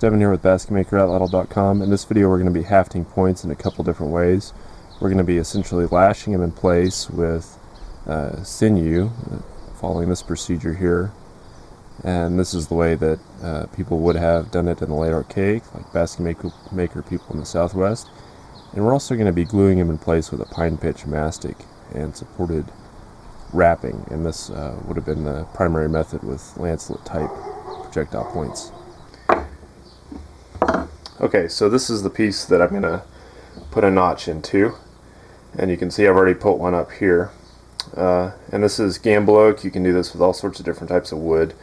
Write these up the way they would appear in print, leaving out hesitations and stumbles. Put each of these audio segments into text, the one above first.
Devin here with basketmakeroutletl.com. In this video we're going to be hafting points in a couple different ways. We're going to be essentially lashing them in place with sinew, following this procedure here. And this is the way that people would have done it in the late archaic, like basket maker people in the Southwest. And we're also going to be gluing them in place with a pine pitch mastic and supported wrapping. And this would have been the primary method with lancelet type projectile points. Okay, so this is the piece that I'm going to put a notch into, and you can see I've already put one up here. And this is gamble oak. You can do this with all sorts of different types of wood.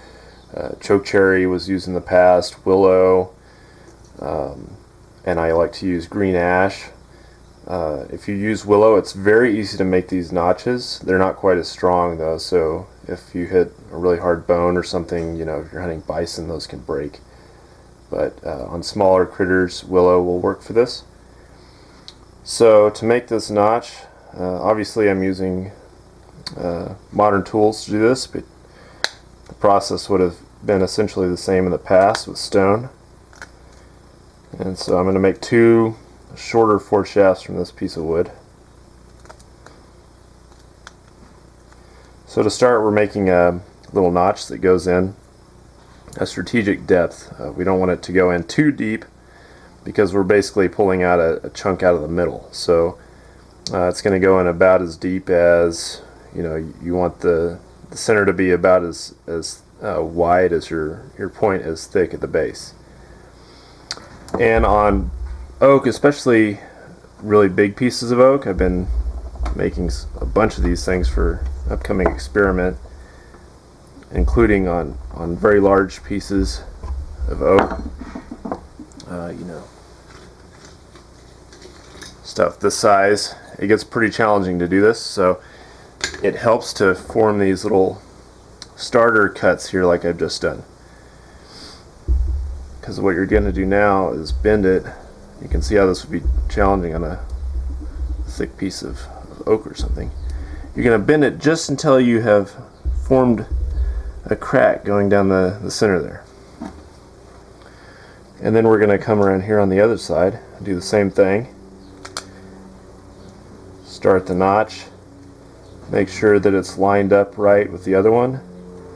Choke cherry was used in the past, willow, and I like to use green ash. If you use willow, it's very easy to make these notches. They're not quite as strong though, so if you hit a really hard bone or something, you know, if you're hunting bison, those can break. But on smaller critters, willow will work for this. So to make this notch, obviously I'm using modern tools to do this, but the process would have been essentially the same in the past with stone. And so I'm going to make two shorter foreshafts from this piece of wood. So to start, we're making a little notch that goes in a strategic depth. We don't want it to go in too deep because we're basically pulling out a chunk out of the middle. So it's going to go in about as deep as, you know, you want the center to be about as wide as your point is thick at the base. And on oak, especially really big pieces of oak, I've been making a bunch of these things for upcoming experiment, including on very large pieces of oak. You know, stuff this size. It gets pretty challenging to do this, so it helps to form these little starter cuts here like I've just done. Because what you're going to do now is bend it. You can see how this would be challenging on a thick piece of oak or something. You're going to bend it just until you have formed a crack going down the center there. And then we're going to come around here on the other side and do the same thing. Start the notch. Make sure that it's lined up right with the other one.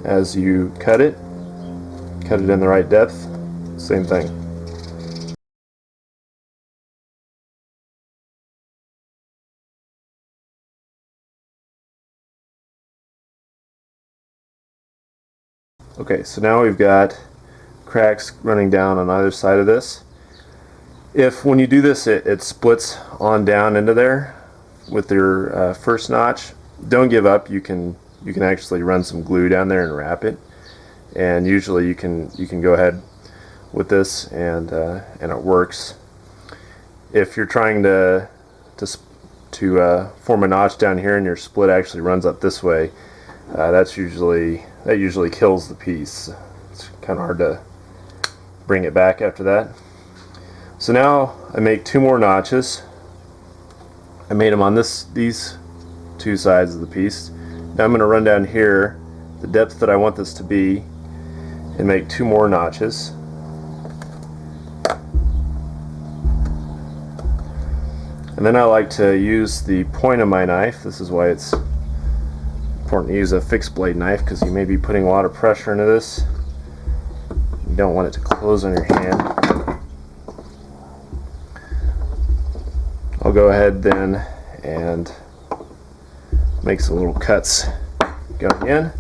As you cut it in the right depth. Same thing. Okay, so now we've got cracks running down on either side of this. If when you do this it splits on down into there with your first notch, don't give up. You can actually run some glue down there and wrap it, and usually you can go ahead with this and it works. If you're trying to form a notch down here and your split actually runs up this way, that usually kills the piece. It's kind of hard to bring it back after that. So now I make two more notches. I made them on these two sides of the piece. Now I'm going to run down here the depth that I want this to be and make two more notches. And then I like to use the point of my knife. This is why it's important to use a fixed blade knife, because you may be putting a lot of pressure into this. You don't want it to close on your hand. I'll go ahead then and make some little cuts going in,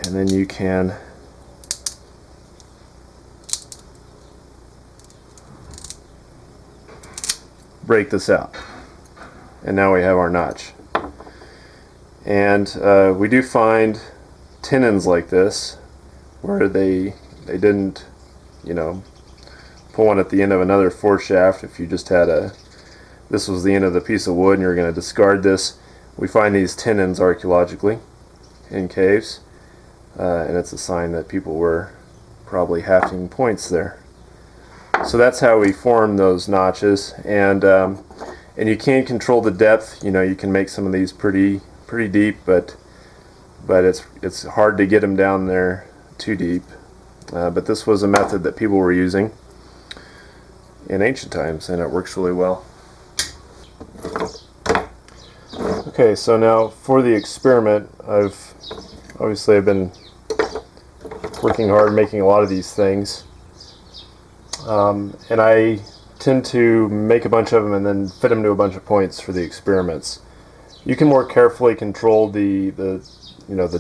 and then you can break this out, and now we have our notch. And we do find tenons like this where they didn't, you know, put one at the end of another foreshaft. If you just had this was the end of the piece of wood and you're going to discard this, we find these tenons archaeologically in caves, and it's a sign that people were probably hafting points there. So that's how we form those notches, and you can control the depth. You know, you can make some of these pretty deep, but it's hard to get them down there too deep. but this was a method that people were using in ancient times, and it works really well. Okay, so now for the experiment, I've been working hard making a lot of these things, and I tend to make a bunch of them and then fit them to a bunch of points for the experiments. You can more carefully control the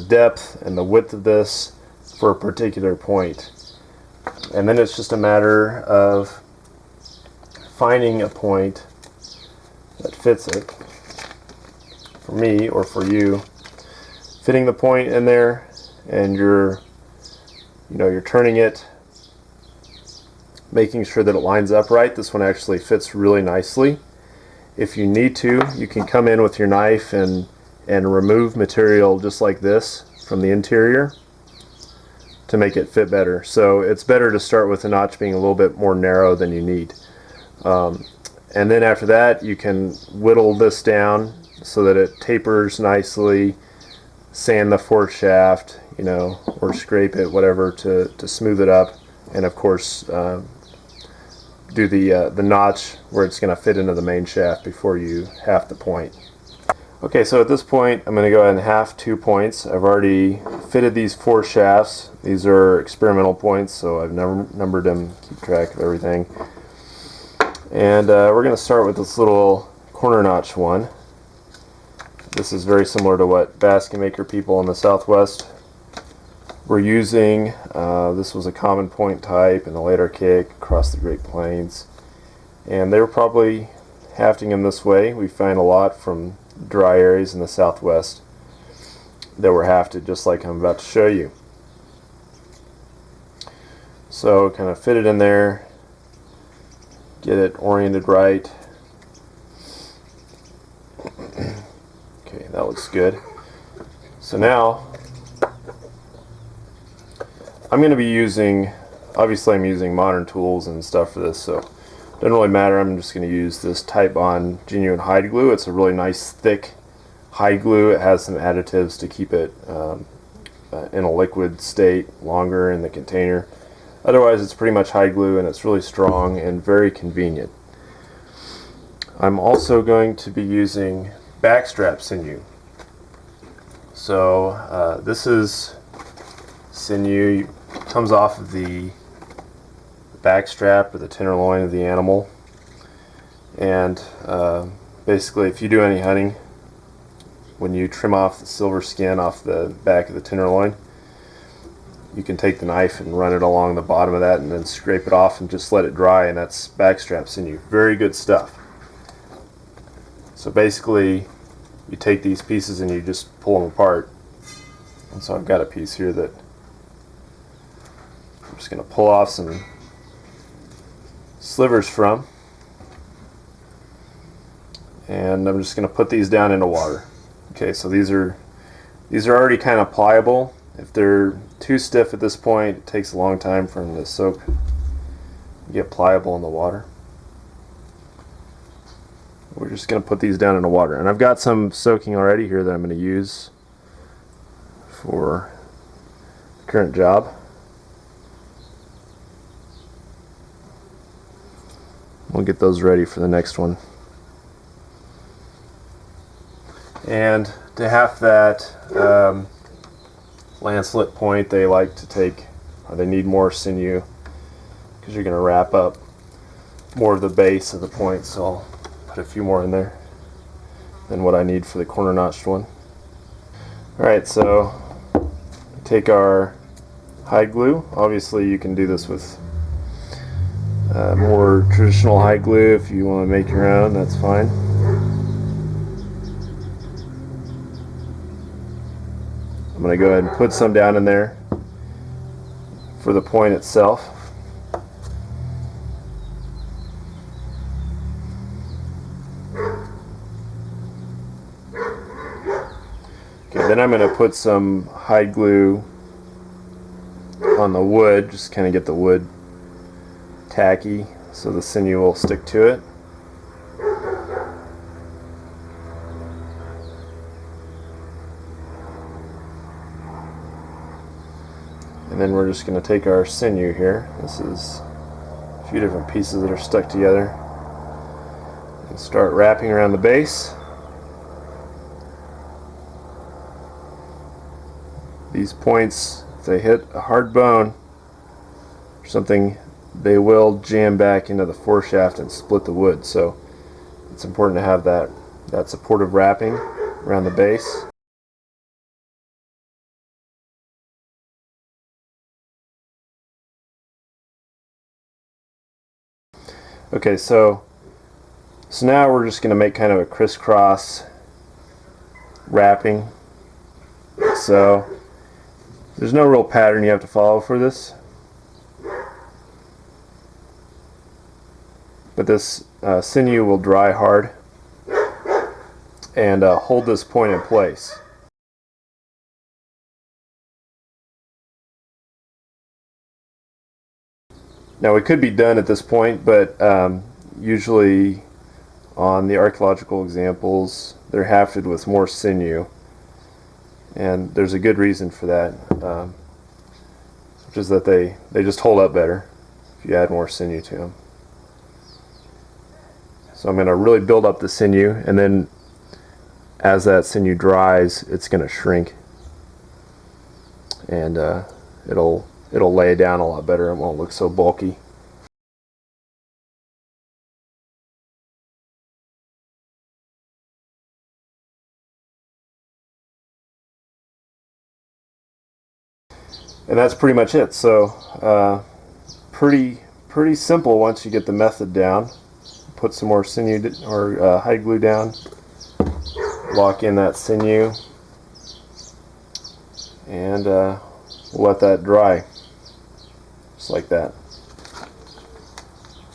depth and the width of this for a particular point, and then it's just a matter of finding a point that fits it. For me, or for you, fitting the point in there, and you're turning it, making sure that it lines up right. This one actually fits really nicely. If you need to, you can come in with your knife and remove material just like this from the interior to make it fit better. So it's better to start with the notch being a little bit more narrow than you need. And then after that, you can whittle this down so that it tapers nicely, sand the foreshaft, or scrape it, whatever, to smooth it up, and of course do the notch where it's going to fit into the main shaft before you haft the point. Okay, so at this point I'm going to go ahead and haft 2 points. I've already fitted these 4 shafts. These are experimental points, so I've numbered them, keep track of everything. And we're going to start with this little corner notch one. This is very similar to what basket maker people in the Southwest were using. This was a common point type in the late Archaic across the Great Plains, and they were probably hafting them this way. We find a lot from dry areas in the Southwest that were hafted just like I'm about to show you. So kind of fit it in there, get it oriented right. Okay, that looks good. So now I'm going to be using, obviously I'm using modern tools and stuff for this, so it doesn't really matter. I'm just going to use this Titebond Genuine Hide Glue. It's a really nice thick hide glue. It has some additives to keep it in a liquid state longer in the container. Otherwise it's pretty much hide glue, and it's really strong and very convenient. I'm also going to be using backstrap sinew. So this is sinew. It comes off of the backstrap or the tenderloin of the animal, and basically if you do any hunting, when you trim off the silver skin off the back of the tenderloin, you can take the knife and run it along the bottom of that and then scrape it off and just let it dry, and that's backstrap sinew. Very good stuff. So basically you take these pieces and you just pull them apart. And so I've got a piece here that I'm just going to pull off some slivers from, and I'm just going to put these down into water. Okay, so these are already kind of pliable. If they're too stiff at this point, it takes a long time for them to soak and get pliable in the water. We're just going to put these down in the water, and I've got some soaking already here that I'm going to use for the current job. We'll get those ready for the next one. And to haft that lancelet point, they like to take, or they need more sinew because you're going to wrap up more of the base of the point. So I'll put a few more in there than what I need for the corner notched one. Alright, so take our hide glue. Obviously you can do this with more traditional hide glue. If you want to make your own, that's fine. I'm going to go ahead and put some down in there for the point itself. Okay, then I'm going to put some hide glue on the wood, just kind of get the wood tacky so the sinew will stick to it. And then we're just going to take our sinew here. This is a few different pieces that are stuck together, and start wrapping around the base. These points, if they hit a hard bone or something, they will jam back into the foreshaft and split the wood. So it's important to have that supportive wrapping around the base. Okay, so now we're just going to make kind of a crisscross wrapping. So there's no real pattern you have to follow for this, but this sinew will dry hard and hold this point in place. Now we could be done at this point, but usually on the archaeological examples they're hafted with more sinew, and there's a good reason for that, which is that they just hold up better if you add more sinew to them. So I'm going to really build up the sinew, and then as that sinew dries, it's going to shrink, and it'll lay down a lot better. It won't look so bulky. And that's pretty much it. So pretty simple once you get the method down. Put some more sinew or hide glue down, lock in that sinew, and we'll let that dry just like that.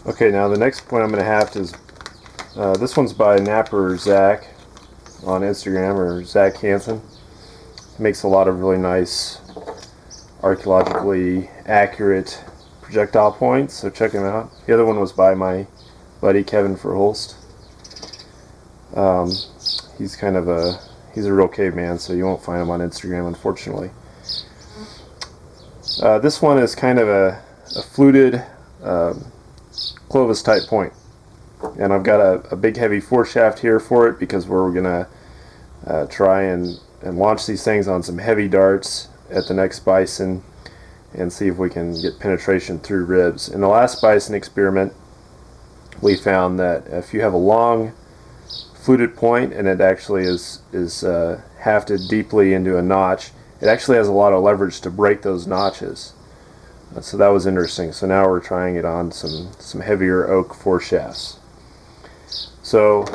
Okay, now the next point I'm going to have is this one's by Napper Zach on Instagram, or Zach Hansen. He makes a lot of really nice archaeologically accurate projectile points, so check him out. The other one was by my buddy Kevin Verhulst. He's a real caveman, so you won't find him on Instagram, unfortunately. This one is kind of a fluted Clovis type point, and I've got a big heavy foreshaft here for it because we're gonna try and launch these things on some heavy darts at the next bison and see if we can get penetration through ribs. In the last bison experiment, we found that if you have a long fluted point and it actually is hafted deeply into a notch, it actually has a lot of leverage to break those notches. So that was interesting. So now we're trying it on some heavier oak foreshafts. So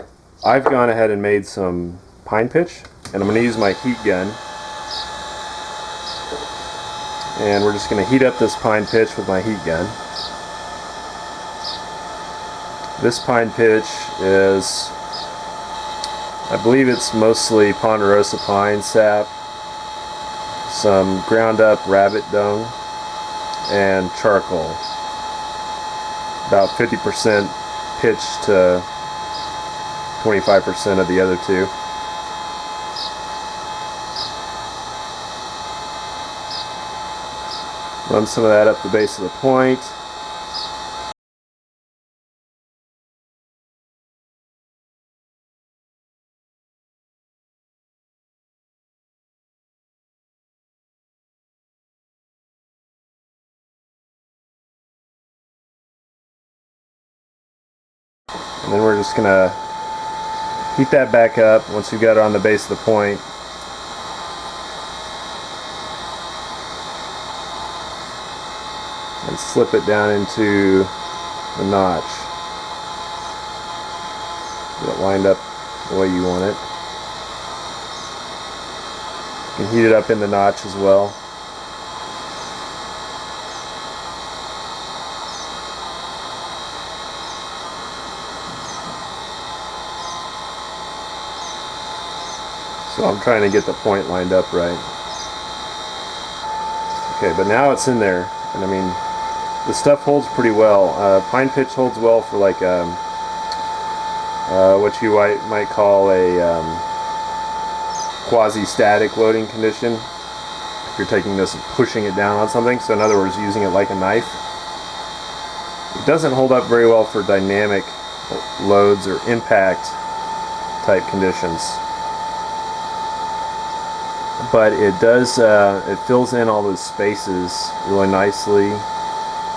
I've gone ahead and made some pine pitch, and I'm going to use my heat gun. And we're just going to heat up this pine pitch with my heat gun. This pine pitch is, I believe it's mostly ponderosa pine sap, some ground up rabbit dung, and charcoal. About 50% pitch to 25% of the other two. Run some of that up the base of the point. And then we're just going to heat that back up once we've got it on the base of the point. And slip it down into the notch. Get it lined up the way you want it. You can heat it up in the notch as well. So I'm trying to get the point lined up right. Okay, but now it's in there, and I mean, the stuff holds pretty well. Pine pitch holds well for like what you might call a quasi-static loading condition. if you're taking this and pushing it down on something. So in other words, using it like a knife. It doesn't hold up very well for dynamic loads or impact type conditions, but it does, it fills in all those spaces really nicely,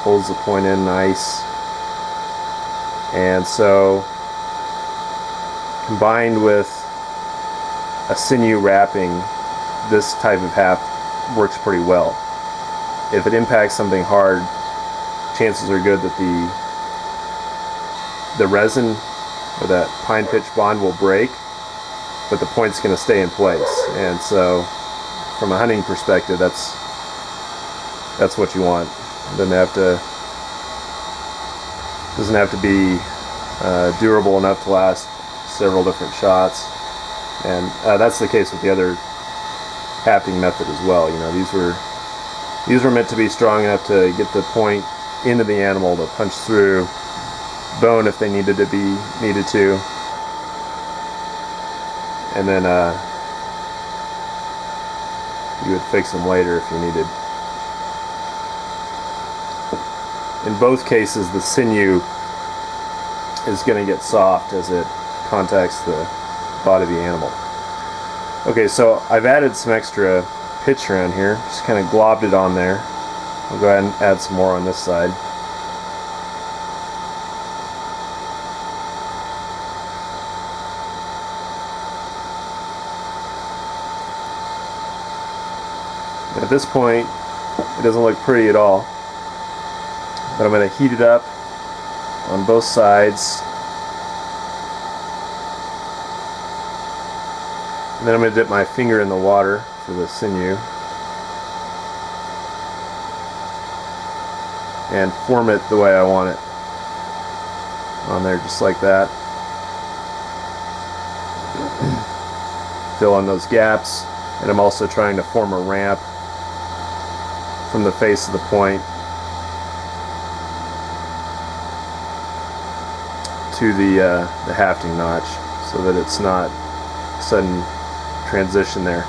holds the point in nice, and so combined with a sinew wrapping, this type of haft works pretty well. If it impacts something hard, chances are good that the resin or that pine pitch bond will break, but the point's going to stay in place. And so from a hunting perspective, that's what you want. It doesn't have to be durable enough to last several different shots, and that's the case with the other hafting method as well. You know, these were meant to be strong enough to get the point into the animal to punch through bone if they needed to, and then you would fix them later if you needed. In both cases, the sinew is going to get soft as it contacts the body of the animal. Okay, so I've added some extra pitch around here, just kind of globbed it on there. I'll go ahead and add some more on this side. At this point, it doesn't look pretty at all, but I'm going to heat it up on both sides, and then I'm going to dip my finger in the water for the sinew and form it the way I want it on there, just like that. Fill in those gaps, and I'm also trying to form a ramp from the face of the point to the hafting notch, so that it's not a sudden transition there.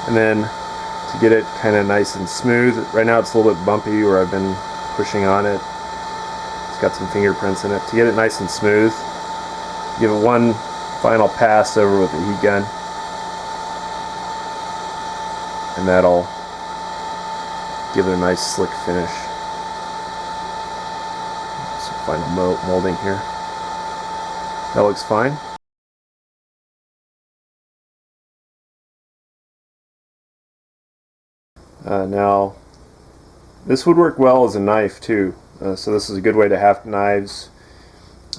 And then to get it kind of nice and smooth, right now it's a little bit bumpy where I've been pushing on it. It's got some fingerprints in it. To get it nice and smooth, give it one final pass over with the heat gun, and that'll give it a nice slick finish. Some final molding here. That looks fine. Now, this would work well as a knife too. So this is a good way to haft knives,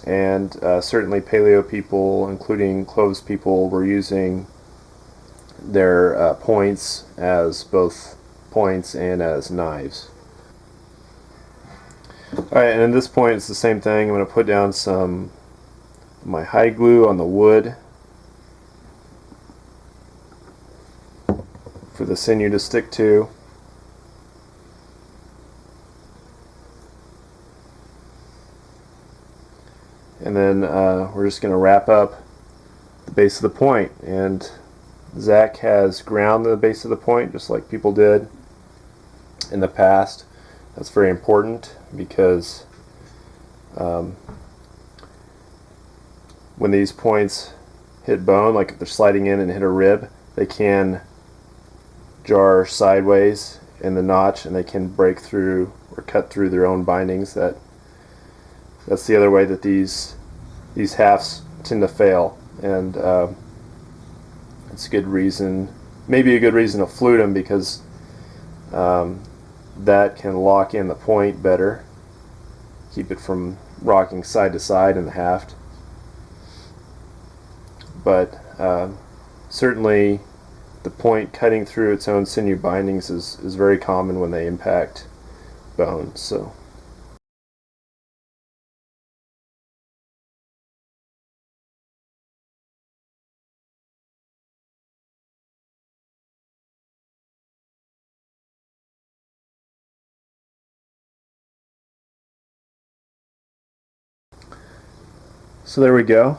and certainly paleo people, including cloves people, were using their points as both points and as knives. Alright, and at this point it's the same thing. I'm going to put down some of my hide glue on the wood for the sinew to stick to. And then we're just going to wrap up the base of the point. And Zach has ground the base of the point just like people did in the past. That's very important because when these points hit bone, like if they're sliding in and hit a rib, they can jar sideways in the notch and they can break through or cut through their own bindings. That's the other way that these hafts tend to fail, and it's a good reason, maybe a good reason to flute them, because that can lock in the point better, keep it from rocking side to side in the haft. But certainly the point cutting through its own sinew bindings is very common when they impact bone. So So there we go.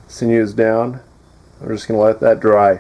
Sinew is down. I'm just going to let that dry.